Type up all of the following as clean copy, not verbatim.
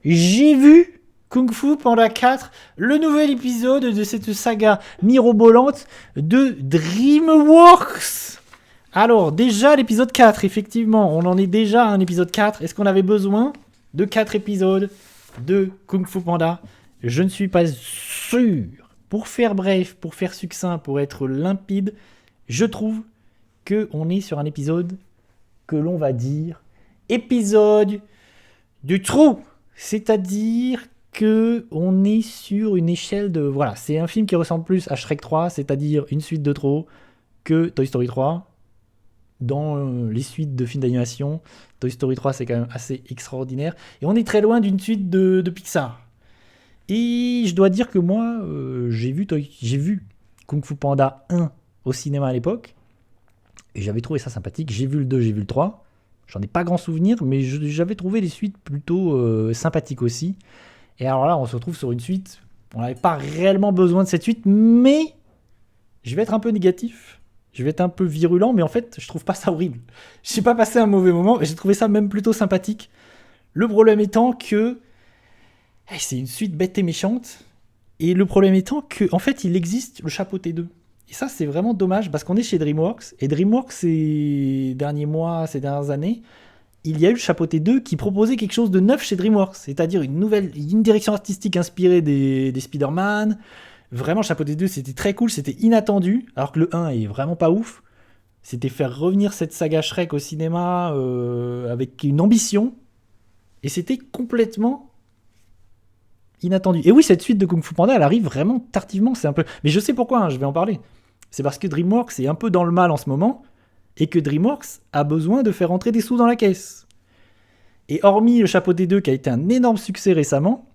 J'ai vu Kung Fu Panda 4, le nouvel épisode de cette saga mirobolante de DreamWorks. Alors, déjà l'épisode 4, effectivement, on en est déjà à un épisode 4. Est-ce qu'on avait besoin de 4 épisodes de Kung Fu Panda? Je ne suis pas sûr. Pour faire bref, pour faire succinct, pour être limpide, je trouve qu'on est sur un épisode que l'on va dire épisode du trou. C'est-à-dire que on est sur une échelle de... Voilà, c'est un film qui ressemble plus à Shrek 3, c'est-à-dire une suite de trop, que Toy Story 3. Dans les suites de films d'animation, Toy Story 3 c'est quand même assez extraordinaire. Et on est très loin d'une suite de Pixar. Et je dois dire que moi, j'ai vu Kung Fu Panda 1 au cinéma à l'époque. Et j'avais trouvé ça sympathique. J'ai vu le 2, j'ai vu le 3. J'en ai pas grand souvenir, mais j'avais trouvé les suites plutôt sympathiques aussi. Et alors là, on se retrouve sur une suite. On n'avait pas réellement besoin de cette suite, mais je vais être un peu négatif. Je vais être un peu virulent, mais en fait, je trouve pas ça horrible. J'ai pas passé un mauvais moment, et j'ai trouvé ça même plutôt sympathique. Le problème étant que c'est une suite bête et méchante. Et le problème étant que, en fait, il existe le chapeauté 2. Et ça, c'est vraiment dommage parce qu'on est chez DreamWorks. Et DreamWorks, ces derniers mois, ces dernières années, il y a eu le chapeauté 2 qui proposait quelque chose de neuf chez DreamWorks. C'est-à-dire une direction artistique inspirée des Spider-Man. Vraiment, chapeauté 2, c'était très cool, c'était inattendu. Alors que le 1 est vraiment pas ouf. C'était faire revenir cette saga Shrek au cinéma avec une ambition. Et c'était complètement inattendu. Et oui, cette suite de Kung Fu Panda, elle arrive vraiment tardivement. C'est un peu... Mais je sais pourquoi, hein, je vais en parler. C'est parce que DreamWorks est un peu dans le mal en ce moment et que DreamWorks a besoin de faire rentrer des sous dans la caisse. Et hormis le Chapeauté 2 qui a été un énorme succès récemment,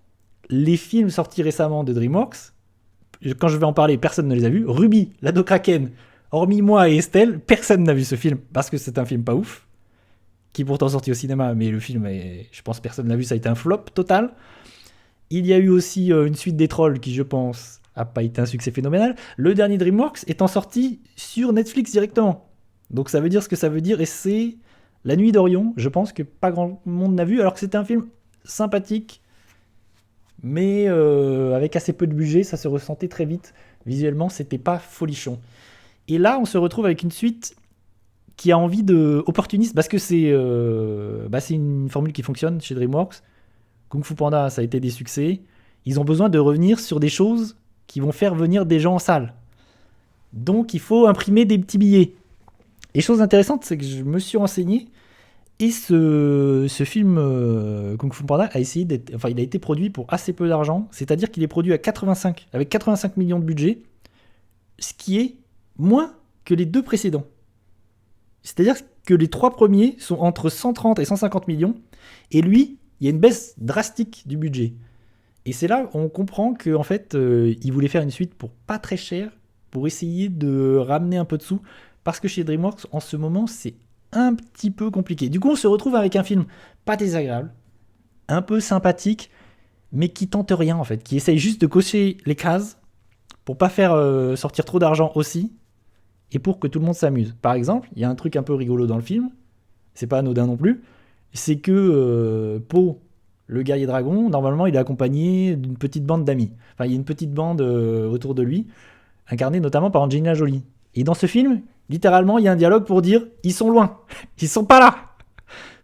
les films sortis récemment de DreamWorks, quand je vais en parler, personne ne les a vus. Ruby, l'ado Kraken, hormis moi et Estelle, personne n'a vu ce film parce que c'est un film pas ouf, qui est pourtant sorti au cinéma, mais le film, je pense que personne l'a vu, ça a été un flop total. Il y a eu aussi une suite des Trolls qui, je pense, a pas été un succès phénoménal. Le dernier DreamWorks étant sorti sur Netflix directement. Donc ça veut dire ce que ça veut dire, et c'est La Nuit d'Orion. Je pense que pas grand monde n'a vu, alors que c'était un film sympathique, mais avec assez peu de budget, ça se ressentait très vite. Visuellement, c'était pas folichon. Et là, on se retrouve avec une suite qui a envie de opportuniste, parce que c'est une formule qui fonctionne chez DreamWorks. Kung Fu Panda, ça a été des succès. Ils ont besoin de revenir sur des choses qui vont faire venir des gens en salle. Donc, il faut imprimer des petits billets. Et chose intéressante, c'est que je me suis renseigné, et ce film Kung Fu Panda il a été produit pour assez peu d'argent, c'est-à-dire qu'il est produit avec 85 millions de budget, ce qui est moins que les deux précédents. C'est-à-dire que les trois premiers sont entre 130 et 150 millions, et lui, il y a une baisse drastique du budget. Et c'est là où on comprend qu'en fait, il voulait faire une suite pour pas très cher, pour essayer de ramener un peu de sous, parce que chez DreamWorks, en ce moment, c'est un petit peu compliqué. Du coup, on se retrouve avec un film pas désagréable, un peu sympathique, mais qui tente rien en fait, qui essaye juste de cocher les cases pour pas faire sortir trop d'argent aussi, et pour que tout le monde s'amuse. Par exemple, il y a un truc un peu rigolo dans le film, c'est pas anodin non plus, c'est que Po, le guerrier dragon, normalement il est accompagné d'une petite bande d'amis. Enfin, il y a une petite bande autour de lui, incarnée notamment par Angelina Jolie. Et dans ce film, littéralement, il y a un dialogue pour dire « Ils sont loin, ils sont pas là !»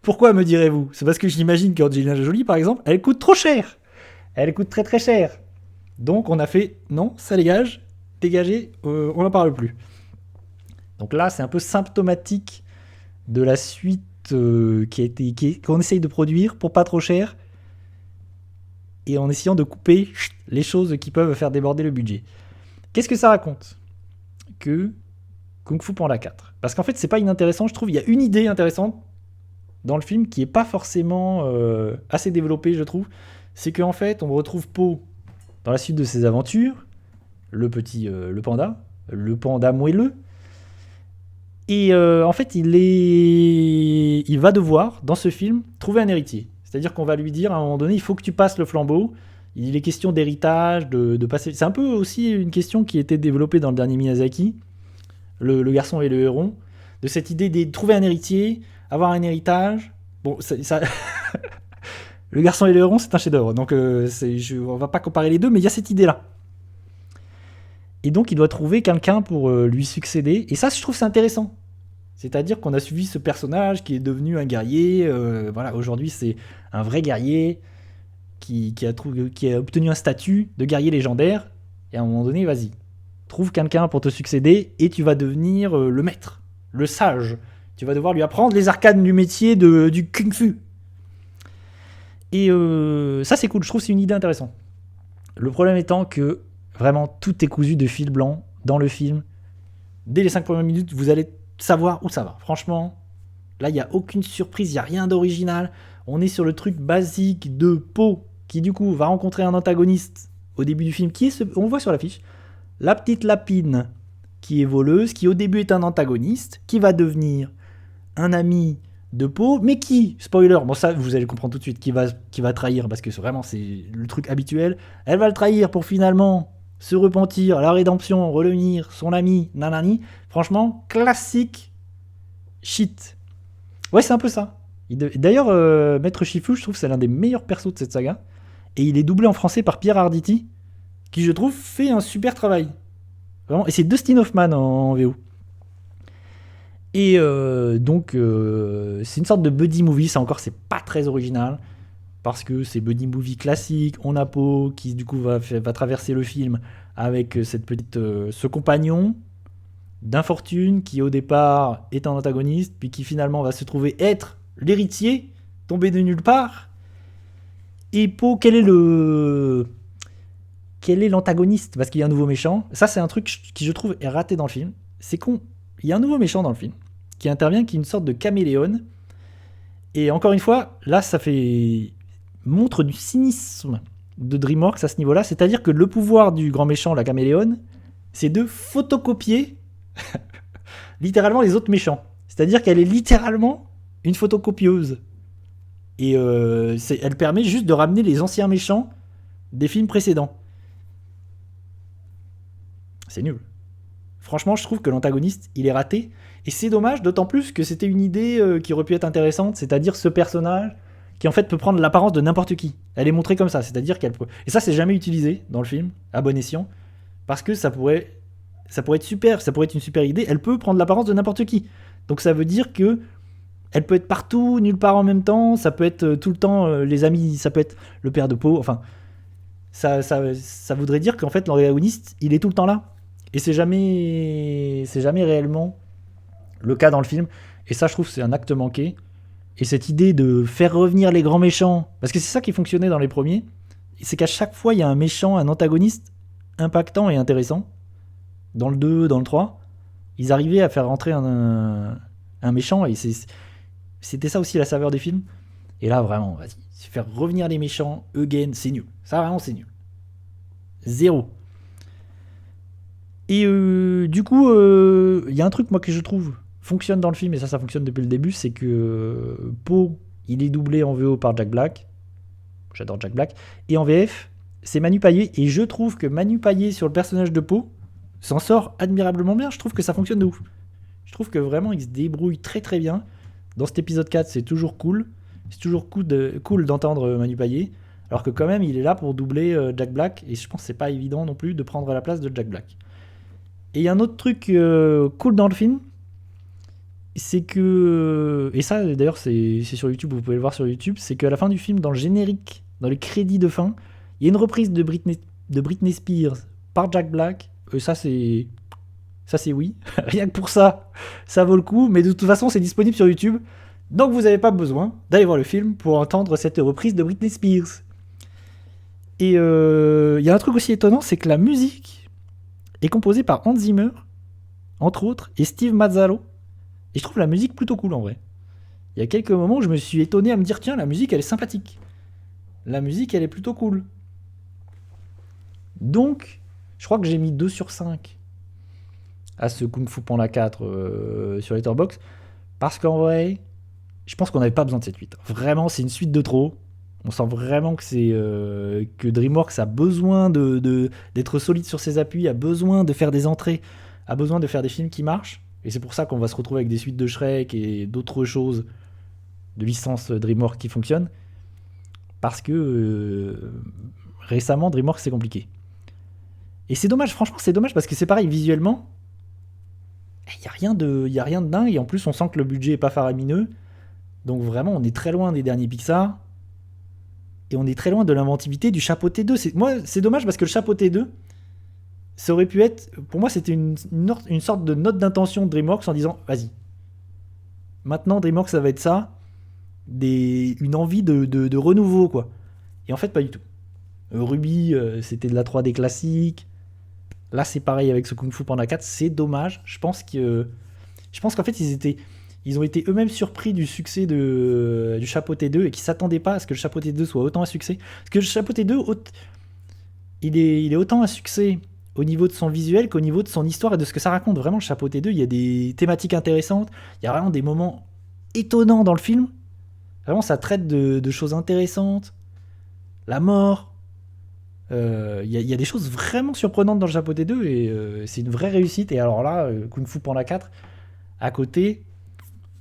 Pourquoi, me direz-vous? C'est parce que j'imagine qu'Angelina Jolie, par exemple, elle coûte trop cher. Elle coûte très très cher. Donc on a fait « Non, ça dégage, dégagez, on n'en parle plus. » Donc là, c'est un peu symptomatique de la suite qu'on essaye de produire pour pas trop cher, et en essayant de couper les choses qui peuvent faire déborder le budget. Qu'est-ce que ça raconte? Que Kung Fu Panda 4. Parce qu'en fait, c'est pas inintéressant, je trouve. Il y a une idée intéressante dans le film qui est pas forcément assez développée, je trouve. C'est qu'en fait, on retrouve Po dans la suite de ses aventures, le panda moelleux. Et en fait, il va devoir, dans ce film, trouver un héritier. C'est-à-dire qu'on va lui dire, à un moment donné, il faut que tu passes le flambeau. Il est question d'héritage, de passer... C'est un peu aussi une question qui a été développée dans le dernier Miyazaki, le garçon et le héron, de cette idée de trouver un héritier, avoir un héritage. Bon, ça Le Garçon et le Héron, c'est un chef-d'œuvre. Donc, on va pas comparer les deux, mais il y a cette idée-là. Et donc, il doit trouver quelqu'un pour lui succéder. Et ça, je trouve c'est intéressant. C'est-à-dire qu'on a suivi ce personnage qui est devenu un guerrier. Voilà, aujourd'hui, c'est un vrai guerrier qui a obtenu un statut de guerrier légendaire. Et à un moment donné, vas-y, trouve quelqu'un pour te succéder et tu vas devenir le maître, le sage. Tu vas devoir lui apprendre les arcanes du métier du kung-fu. Et ça, c'est cool. Je trouve que c'est une idée intéressante. Le problème étant que vraiment tout est cousu de fil blanc dans le film. Dès les 5 premières minutes, vous allez savoir où ça va. Franchement, là, il n'y a aucune surprise, il n'y a rien d'original. On est sur le truc basique de Po qui, du coup, va rencontrer un antagoniste au début du film, on voit sur l'affiche, la petite lapine qui est voleuse, qui au début est un antagoniste, qui va devenir un ami de Po, mais qui, spoiler, bon ça vous allez comprendre tout de suite, qui va trahir, parce que vraiment c'est le truc habituel, elle va le trahir pour finalement se repentir, la rédemption, redevenir son ami, nanani. Franchement, classique shit. Ouais, c'est un peu ça. D'ailleurs, Maître Shifu, je trouve que c'est l'un des meilleurs persos de cette saga, et il est doublé en français par Pierre Arditi, qui je trouve fait un super travail. Vraiment. Et c'est Dustin Hoffman en VO. Et donc, c'est une sorte de buddy movie. Ça encore, c'est pas très original. Parce que c'est buddy movie classique. On a Po qui, du coup, va traverser le film avec ce compagnon d'infortune qui, au départ, est un antagoniste. Puis qui, finalement, va se trouver être l'héritier, tombé de nulle part. Et Po, quel est l'antagoniste? Parce qu'il y a un nouveau méchant. Ça, c'est un truc qui, je trouve, est raté dans le film. C'est con. Il y a un nouveau méchant dans le film qui intervient, qui est une sorte de caméléon. Et encore une fois, là, ça montre du cynisme de DreamWorks à ce niveau-là. C'est-à-dire que le pouvoir du grand méchant, la caméléon, c'est de photocopier littéralement les autres méchants. C'est-à-dire qu'elle est littéralement une photocopieuse. Et elle permet juste de ramener les anciens méchants des films précédents. C'est nul. Franchement, je trouve que l'antagoniste, il est raté. Et c'est dommage, d'autant plus que c'était une idée qui aurait pu être intéressante, c'est-à-dire ce personnage qui en fait peut prendre l'apparence de n'importe qui. Elle est montrée comme ça, c'est-à-dire qu'elle peut... Et ça, c'est jamais utilisé dans le film, à bon escient, parce que ça pourrait être super, ça pourrait être une super idée. Elle peut prendre l'apparence de n'importe qui. Donc ça veut dire que elle peut être partout, nulle part en même temps, ça peut être tout le temps les amis, ça peut être le père de Po, enfin... Ça voudrait dire qu'en fait, l'antagoniste, il est tout le temps là. Et c'est jamais réellement le cas dans le film. Et ça, je trouve, c'est un acte manqué. Et cette idée de faire revenir les grands méchants, parce que c'est ça qui fonctionnait dans les premiers, c'est qu'à chaque fois, il y a un méchant, un antagoniste impactant et intéressant. Dans le 2, dans le 3, ils arrivaient à faire rentrer un méchant. Et c'était ça aussi la saveur des films. Et là, vraiment, vas-y, faire revenir les méchants, again, c'est nul. Ça, vraiment, c'est nul. Zéro. Et du coup, il y a un truc, moi, que je trouve fonctionne dans le film, et ça fonctionne depuis le début, c'est que Po, il est doublé en VO par Jack Black. J'adore Jack Black. Et en VF, c'est Manu Payet. Et je trouve que Manu Payet, sur le personnage de Po, s'en sort admirablement bien. Je trouve que ça fonctionne de ouf. Je trouve que vraiment, il se débrouille très très bien. Dans cet épisode 4, c'est toujours cool. C'est toujours cool d'entendre Manu Payet. Alors que quand même, il est là pour doubler Jack Black. Et je pense que c'est pas évident non plus de prendre la place de Jack Black. Et il y a un autre truc cool dans le film, c'est que... Et ça, d'ailleurs, c'est sur YouTube, vous pouvez le voir sur YouTube, c'est qu'à la fin du film, dans le générique, dans les crédits de fin, il y a une reprise de Britney Spears par Jack Black. Ça, c'est oui. Rien que pour ça, ça vaut le coup. Mais de toute façon, c'est disponible sur YouTube. Donc, vous n'avez pas besoin d'aller voir le film pour entendre cette reprise de Britney Spears. Et il y a un truc aussi étonnant, c'est que la musique est composé par Hans Zimmer, entre autres, et Steve Mazzaro. Et je trouve la musique plutôt cool en vrai. Il y a quelques moments où je me suis étonné à me dire tiens, la musique elle est sympathique. La musique elle est plutôt cool. Donc, je crois que j'ai mis 2 sur 5 à ce Kung Fu Panda 4 sur Letterboxd. Parce qu'en vrai, je pense qu'on n'avait pas besoin de cette suite. Vraiment, c'est une suite de trop. On sent vraiment que que DreamWorks a besoin d'être solide sur ses appuis, a besoin de faire des entrées, a besoin de faire des films qui marchent. Et c'est pour ça qu'on va se retrouver avec des suites de Shrek et d'autres choses de licence DreamWorks qui fonctionnent. parce que récemment, DreamWorks, c'est compliqué. Et c'est dommage, franchement, c'est dommage, parce que c'est pareil, visuellement, il n'y a rien de dingue, et en plus, on sent que le budget est pas faramineux. Donc vraiment, on est très loin des derniers Pixar. Et on est très loin de l'inventivité du chapeauté 2. Moi, c'est dommage parce que le chapeauté 2, ça aurait pu être... Pour moi, c'était une sorte de note d'intention de DreamWorks en disant, vas-y. Maintenant, DreamWorks, ça va être ça. Une envie de renouveau, quoi. Et en fait, pas du tout. Ruby, c'était de la 3D classique. Là, c'est pareil avec ce Kung Fu Panda 4. C'est dommage. Je pense qu'en fait, ils ont été eux-mêmes surpris du succès du Chapeauté 2 et qu'ils s'attendaient pas à ce que le Chapeauté 2 soit autant un succès. Parce que le Chapeauté 2, il est autant un succès au niveau de son visuel qu'au niveau de son histoire et de ce que ça raconte. Vraiment, le Chapeauté 2, il y a des thématiques intéressantes. Il y a vraiment des moments étonnants dans le film. Vraiment, ça traite de choses intéressantes. La mort. Il y a des choses vraiment surprenantes dans le Chapeauté 2 et c'est une vraie réussite. Et alors là, Kung Fu Panda 4, à côté...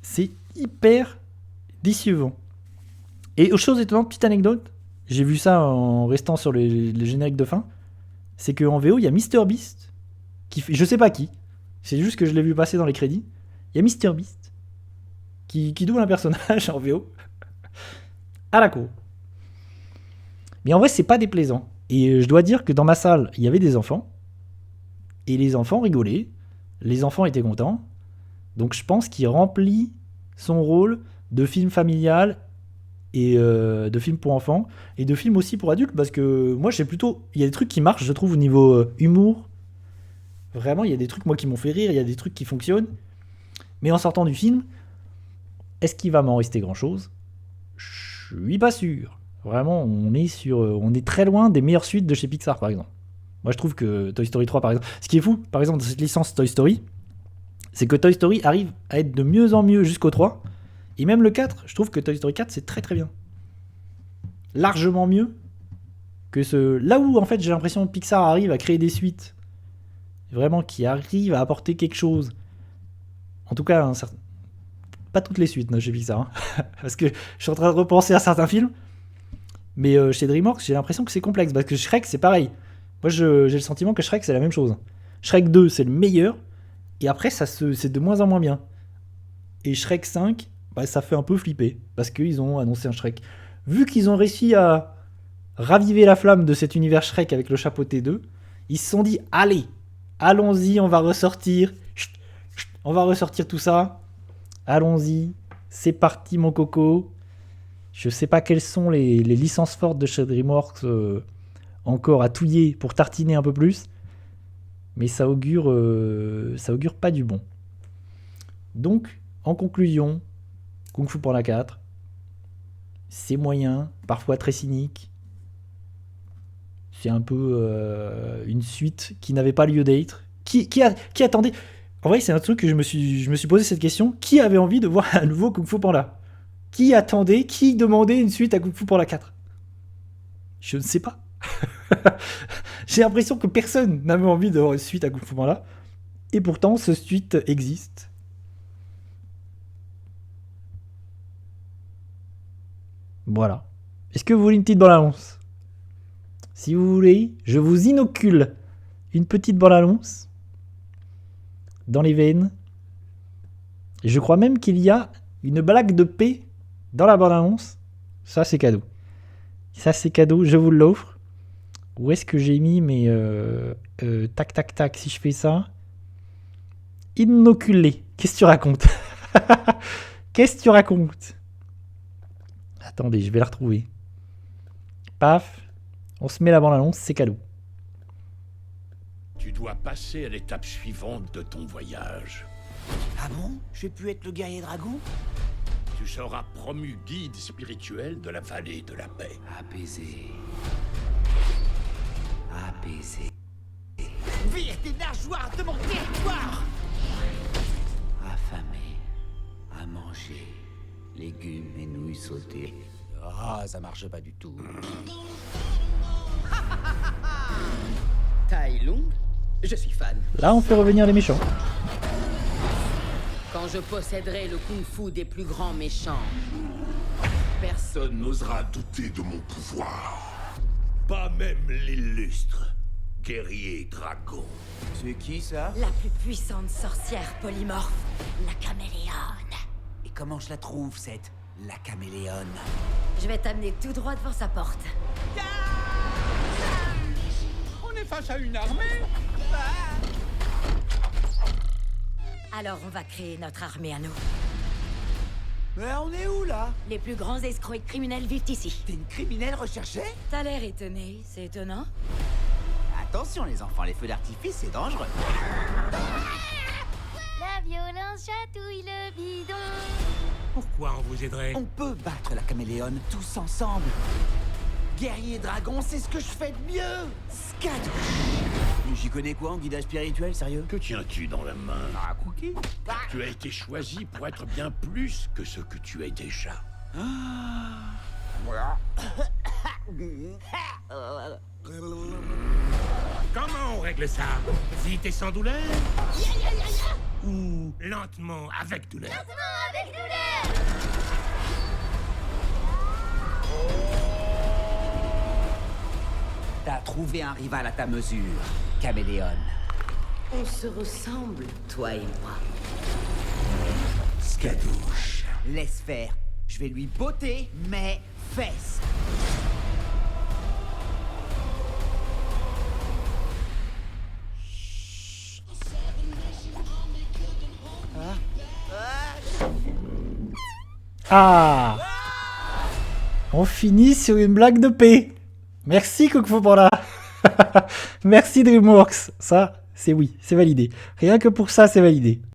C'est hyper décevant. Et autre chose étonnante, petite anecdote, j'ai vu ça en restant sur les génériques de fin, c'est qu'en VO, il y a MrBeast, qui fait, je sais pas qui, c'est juste que je l'ai vu passer dans les crédits, il y a MrBeast, qui double un personnage en VO, à la cour. Mais en vrai, c'est pas déplaisant. Et je dois dire que dans ma salle, il y avait des enfants, et les enfants rigolaient, les enfants étaient contents. Donc je pense qu'il remplit son rôle de film familial et de film pour enfants et de film aussi pour adultes parce que moi il y a des trucs qui marchent je trouve au niveau humour. Vraiment il y a des trucs moi qui m'ont fait rire, il y a des trucs qui fonctionnent. Mais en sortant du film, est-ce qu'il va m'en rester grand chose ? Je suis pas sûr. Vraiment on est très loin des meilleures suites de chez Pixar par exemple. Moi je trouve que Toy Story 3 par exemple, ce qui est fou par exemple dans cette licence Toy Story, c'est que Toy Story arrive à être de mieux en mieux jusqu'au 3. Et même le 4, je trouve que Toy Story 4, c'est très très bien. Largement mieux que là où, en fait, j'ai l'impression que Pixar arrive à créer des suites. Vraiment, qui arrive à apporter quelque chose. En tout cas, pas toutes les suites chez Pixar. Hein. Parce que je suis en train de repenser à certains films. Mais chez DreamWorks, j'ai l'impression que c'est complexe. Parce que Shrek, c'est pareil. Moi, j'ai le sentiment que Shrek, c'est la même chose. Shrek 2, c'est le meilleur. Et après, c'est de moins en moins bien. Et Shrek 5, ça fait un peu flipper. Parce qu'ils ont annoncé un Shrek. Vu qu'ils ont réussi à raviver la flamme de cet univers Shrek avec le Chapeauté 2, ils se sont dit, allez, allons-y, on va ressortir. On va ressortir tout ça. Allons-y. C'est parti, mon coco. Je sais pas quelles sont les licences fortes de chez DreamWorks encore à touiller pour tartiner un peu plus. Mais ça augure pas du bon. Donc, en conclusion, Kung Fu Panda 4, c'est moyen, parfois très cynique. C'est un peu une suite qui n'avait pas lieu d'être. Qui attendait... En vrai, c'est un truc que je me suis posé cette question. Qui avait envie de voir un nouveau Kung Fu Panda ? Qui attendait, qui demandait une suite à Kung Fu Panda 4 ? Je ne sais pas. J'ai l'impression que personne n'avait envie d'avoir une suite à Kung Fu Panda. Et pourtant, ce suite existe. Voilà. Est-ce que vous voulez une petite bande-annonce ? Si vous voulez, je vous inocule une petite bande-annonce dans les veines. Et je crois même qu'il y a une blague de paix dans la bande-annonce. Ça, c'est cadeau. Ça, c'est cadeau, je vous l'offre. Où est-ce que j'ai mis mes... tac, tac, tac, si je fais ça... Inoculé. Qu'est-ce que tu racontes ? Qu'est-ce que tu racontes ? Attendez, je vais la retrouver. Paf. On se met la bande-annonce, c'est cadeau. Tu dois passer à l'étape suivante de ton voyage. Ah bon ? Je vais plus être le guerrier dragon ? Tu seras promu guide spirituel de la vallée de la paix. Apaisé. Apaisé. Vire tes nageoires de mon territoire! Affamé. À manger. Légumes et nouilles sautées. Ah, ça marche pas du tout. Tai Lung, je suis fan. Là, on fait revenir les méchants. Quand je posséderai le kung-fu des plus grands méchants, Personne n'osera douter de mon pouvoir. Pas même l'illustre guerrier dragon. C'est qui ça? La plus puissante sorcière polymorphe, la caméléone. Et comment je la trouve, cette la caméléone? Je vais t'amener tout droit devant sa porte. On est face à une armée. Alors on va créer notre armée à nous. Mais on est où, là? Les plus grands escrocs et criminels vivent ici. T'es une criminelle recherchée? T'as l'air étonné, c'est étonnant. Attention, les enfants, les feux d'artifice, c'est dangereux. La violence chatouille le bidon. Pourquoi on vous aiderait? On peut battre la caméléone tous ensemble. Guerrier dragon, c'est ce que je fais de mieux. Skadouche. J'y connais quoi en guidage spirituel, sérieux? Que tiens-tu dans la main? Ah, cookie. Tu as été choisi pour être bien plus que ce que tu es déjà. Comment on règle ça? Vite et sans douleur? Ou lentement avec douleur? Avec douleur. T'as trouvé un rival à ta mesure, caméléone. On se ressemble, toi et moi. Skadouche. Laisse faire. Je vais lui botter mes fesses. Ah, on finit sur une blague de paix. Merci Kung Fu Panda. Merci DreamWorks. Ça, c'est oui, c'est validé. Rien que pour ça, c'est validé.